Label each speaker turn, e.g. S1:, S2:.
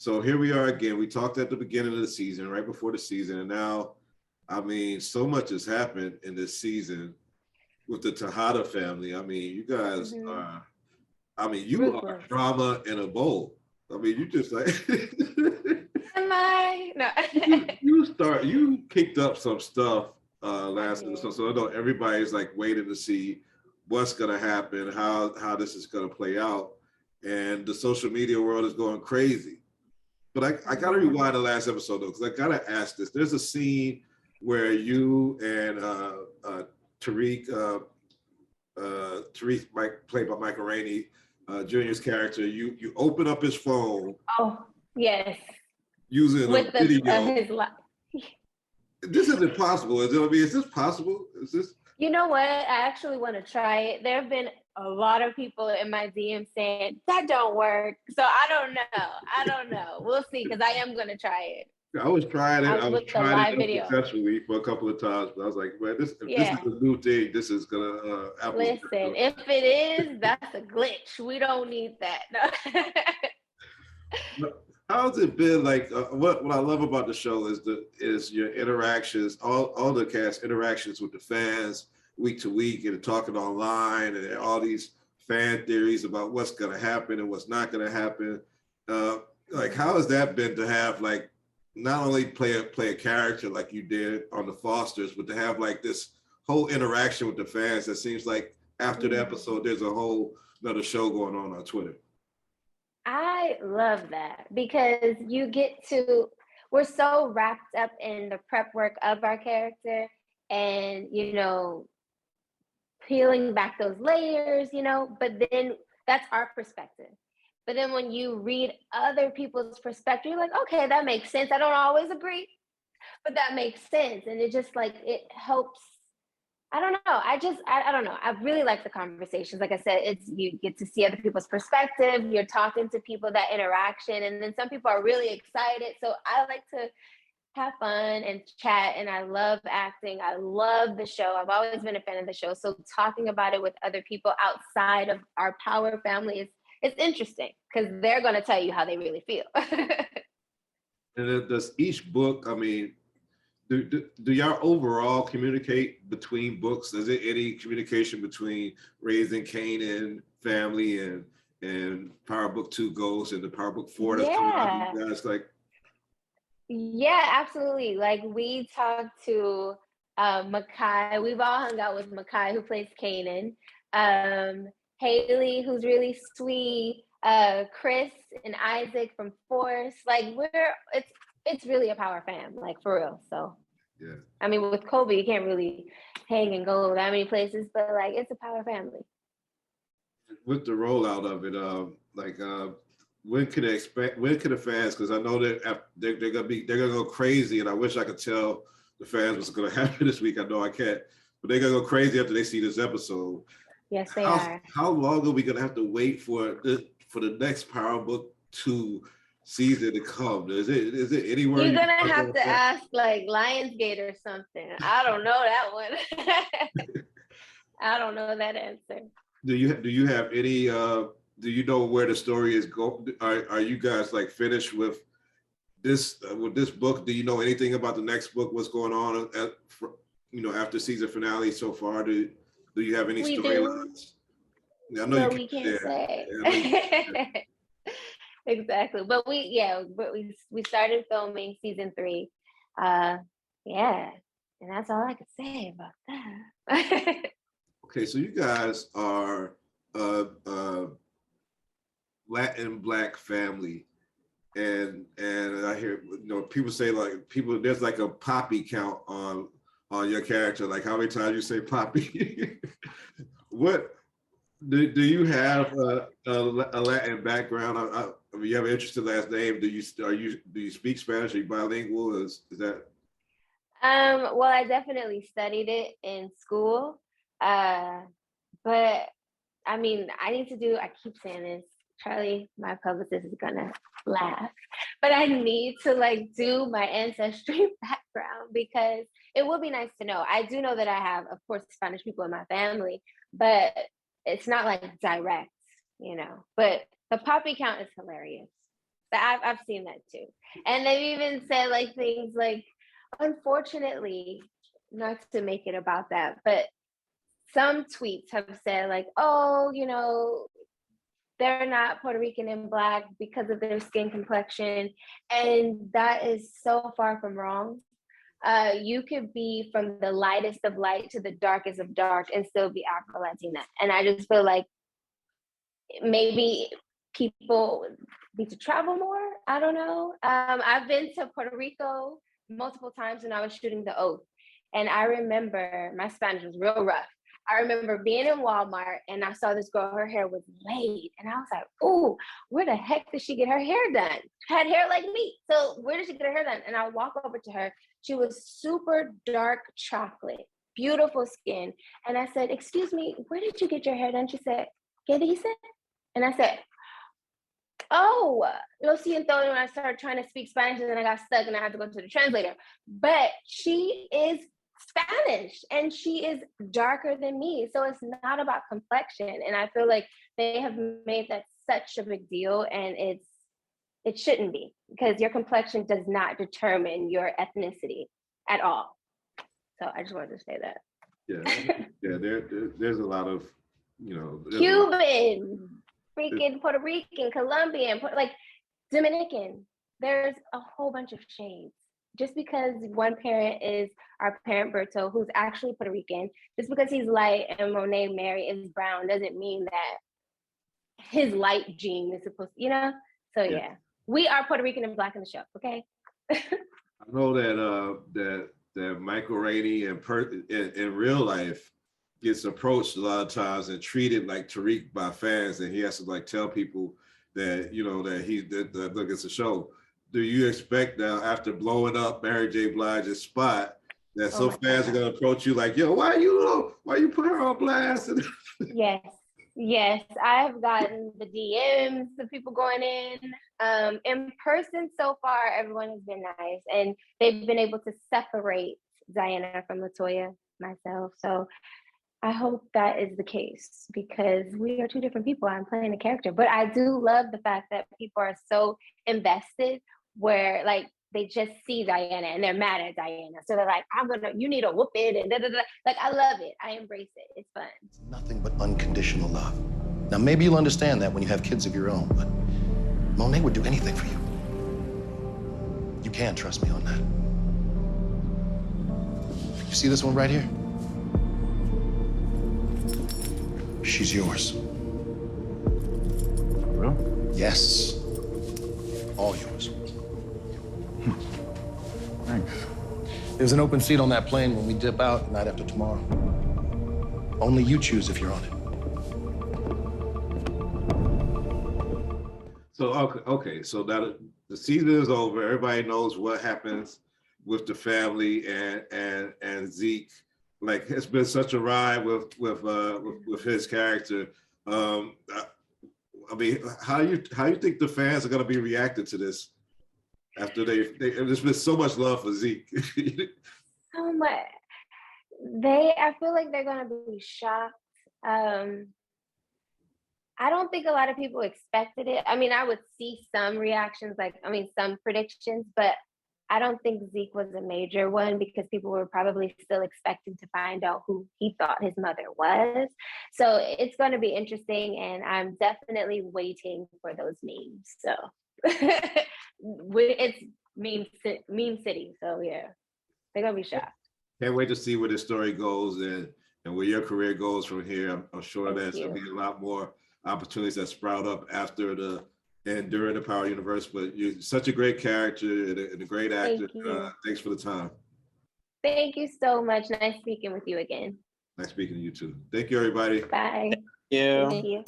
S1: So here we are again. We talked at the beginning of the season, right before the season, and now, I mean, so much has happened in this season with the Tejada family. I mean, you guys are, I mean, you are drama in a bowl. I mean, you just like
S2: Am I? No.
S1: you picked up some stuff last episode, so I know everybody's like waiting to see what's gonna happen, how this is gonna play out, and the social media world is going crazy. But I gotta rewind the last episode though, because I gotta ask this. There's a scene where you and Tariq, played by Michael Rainey, Jr.'s character, you open up his phone.
S2: Oh, yes.
S1: Using with a video. This is impossible. I mean, is this possible? Is this?
S2: You know what? I actually want to try it. There have been a lot of people in my DM saying that don't work. So I don't know. We'll see, because I am going to try it.
S1: I was trying it. I was trying it successfully for a couple of times, but I was like, man, this is a new thing. This is gonna
S2: listen. If it is, that's a glitch. We don't need that.
S1: No. How's it been? Like, what I love about the show is your interactions, all the cast interactions with the fans week to week, and talking online, and all these fan theories about what's gonna happen and what's not gonna happen. Like, how has that been to have, like, not only play a character like you did on the Fosters, but to have like this whole interaction with the fans? That seems like after the episode, there's a whole another show going on Twitter.
S2: I love that, because we're so wrapped up in the prep work of our character and, you know, peeling back those layers, you know, but then that's our perspective. But then when you read other people's perspective, you're like, okay, that makes sense. I don't always agree, but that makes sense. And it just like, it helps. I don't know. I don't know. I really like the conversations. Like I said, you get to see other people's perspective. You're talking to people, that interaction. And then some people are really excited. So I like to have fun and chat, and I love acting. I love the show. I've always been a fan of the show. So talking about it with other people outside of our power family it's interesting, because they're going to tell you how they really feel.
S1: And does each book, I mean, do y'all overall communicate between books? Is there any communication between Raising Kanan family and Power Book 2 Ghost and the Power Book 4 that's coming out? You guys like?
S2: Yeah, absolutely. Like, we talked to Makai. We've all hung out with Makai, who plays Kanan. Haley, who's really sweet, Chris and Isaac from Force. Like, it's really a power fam, like, for real. So
S1: yeah,
S2: I mean, with Kobe, you can't really hang and go that many places, but like, it's a power family.
S1: With the rollout of it, when can the fans, because I know that they're gonna go crazy, and I wish I could tell the fans what's gonna happen this week. I know I can't, but they're gonna go crazy after they see this episode.
S2: Yes, they are.
S1: How long are we gonna have to wait for the next Power Book 2 season to come? Is it anywhere?
S2: You're gonna have to ask like Lionsgate or something. I don't know that one. I don't know that answer.
S1: Do you have any? Do you know where the story is going? Are you guys like finished with this book? Do you know anything about the next book? What's going on after season finale so far? Do you have any storylines?
S2: I know we can't say. Yeah, exactly. But we started filming season 3. Yeah, and that's all I could say about that.
S1: Okay, so you guys are Latin Black family, and I hear people say there's like a poppy count on your character, like how many times you say poppy. What do you have a Latin background? I mean, you have an interesting last name. Do you speak Spanish? Are you bilingual? Is that?
S2: Well, I definitely studied it in school, but I mean, I keep saying this, Charlie, my publicist, is gonna laugh, but I need to like do my ancestry background, because it would be nice to know. I do know that I have, of course, Spanish people in my family, but it's not like direct, but the poppy count is hilarious. I've seen that too. And they've even said like things like, unfortunately, not to make it about that, but some tweets have said like, oh, you know, they're not Puerto Rican and Black because of their skin complexion. And that is so far from wrong. You could be from the lightest of light to the darkest of dark and still be Afro Latina. And I just feel like maybe people need to travel more. I don't know. I've been to Puerto Rico multiple times when I was shooting The Oath. And I remember my Spanish was real rough. I remember being in Walmart and I saw this girl, her hair was laid. And I was like, oh, where the heck did she get her hair done? Had hair like me. So where did she get her hair done? And I walk over to her. She was super dark chocolate, beautiful skin. And I said, excuse me, where did you get your hair done? She said, ¿Qué dice? And I said, oh, lo siento. And I started trying to speak Spanish and then I got stuck and I had to go to the translator. But she is Spanish and she is darker than me. So it's not about complexion. And I feel like they have made that such a big deal, and it shouldn't be, because your complexion does not determine your ethnicity at all. So I just wanted to say that.
S1: Yeah, there's a lot of, you know,
S2: Cuban, freaking Puerto Rican, Colombian, like Dominican. There's a whole bunch of shades. Just because one parent is our parent Berto, who's actually Puerto Rican, just because he's light and Monet Mary is brown doesn't mean that his light gene is supposed to, you know? So yeah, we are Puerto Rican and Black in the show, okay?
S1: I know that Michael Rainey in real life gets approached a lot of times and treated like Tariq by fans, and he has to like tell people that, you know, that look, it's a show. Do you expect now, after blowing up Mary J. Blige's spot, that some fans are gonna approach you like, yo, why you put her on blast?
S2: Yes, I've gotten the DMs, the people going in person so far. Everyone has been nice, and they've been able to separate Diana from Latoya, myself. So I hope that is the case, because we are two different people. I'm playing a character, but I do love the fact that people are so invested, where like they just see Diana and they're mad at Diana. So they're like, you need to whoop it, and da, da, da. Like, I love it. I embrace it. It's fun.
S3: It's nothing but unconditional love. Now, maybe you'll understand that when you have kids of your own, but Monet would do anything for you. You can trust me on that. You see this one right here? She's yours.
S4: Real?
S3: Yes. All yours.
S4: Thanks.
S3: There's an open seat on that plane when we dip out the night after tomorrow. Only you choose if you're on it.
S1: So okay, so now the season is over. Everybody knows what happens with the family and Zeke. Like, it's been such a ride with his character. I mean, how you think the fans are going to be reacted to this after there's been so much love for Zeke?
S2: So much. I feel like they're going to be shocked. I don't think a lot of people expected it. I mean, I would see some reactions, some predictions, but I don't think Zeke was a major one, because people were probably still expecting to find out who he thought his mother was. So it's going to be interesting, and I'm definitely waiting for those memes. So it's meme city. So yeah, they're going to be shocked.
S1: Can't wait to see where this story goes and where your career goes from here. I'm sure there's going to be a lot more opportunities that sprout up after and during the Power universe. But you're such a great character and a great actor. Thanks for the time.
S2: Thank you so much. Nice speaking with you again.
S1: Nice speaking to you too. Thank you, everybody.
S2: Bye.
S5: Yeah.
S2: Thank you.